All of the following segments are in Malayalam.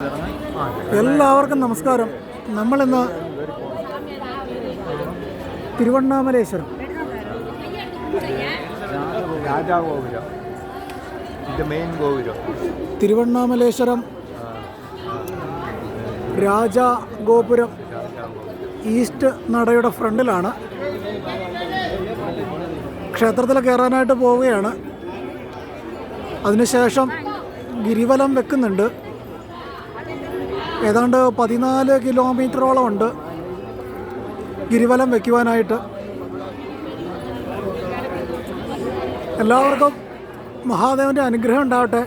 എല്ലാവർക്കും നമസ്കാരം. നമ്മളിന്ന് തിരുവണ്ണാമലേശ്വരം തിരുവണ്ണാമലേശ്വരം രാജഗോപുരം ഈസ്റ്റ് നടയുടെ ഫ്രണ്ടിലാണ്. ക്ഷേത്രത്തിൽ കയറാനായിട്ട് പോവുകയാണ്. അതിനുശേഷം ഗിരിവലം വെക്കുന്നുണ്ട്. ഏതാണ്ട് 14 കിലോമീറ്ററോളം ഉണ്ട് ഗിരിവലം വയ്ക്കുവാനായിട്ട്. എല്ലാവർക്കും മഹാദേവൻ്റെ അനുഗ്രഹം ഉണ്ടാവട്ടെ.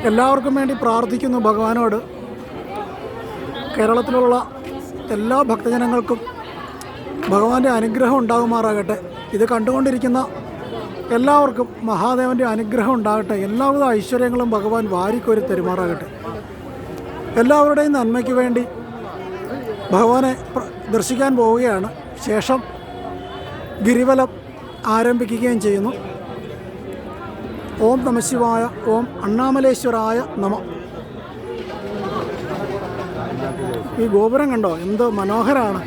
എല്ലാവർക്കും വേണ്ടി പ്രാർത്ഥിക്കുന്നു ഭഗവാനോട്. കേരളത്തിലുള്ള എല്ലാ ഭക്തജനങ്ങൾക്കും ഭഗവാന്റെ അനുഗ്രഹം ഉണ്ടാകുമാറാകട്ടെ. ഇത് കണ്ടുകൊണ്ടിരിക്കുന്ന എല്ലാവർക്കും മഹാദേവൻ്റെ അനുഗ്രഹം ഉണ്ടാകട്ടെ. എല്ലാവിധ ഐശ്വര്യങ്ങളും ഭഗവാൻ വാരിക്കോരി തരുമാറാകട്ടെ. എല്ലാവരുടെയും നന്മയ്ക്ക് വേണ്ടി ഭഗവാനെ ദർശിക്കാൻ പോവുകയാണ്. ശേഷം ഗിരിവലം ആരംഭിക്കുകയും ചെയ്യുന്നു. ഓം നമഃശിവായ, ഓം അണ്ണാമലേശ്വരായ നമഃ. ഈ ഗോപുരം കണ്ടോ, എന്ത് മനോഹരമാണ്.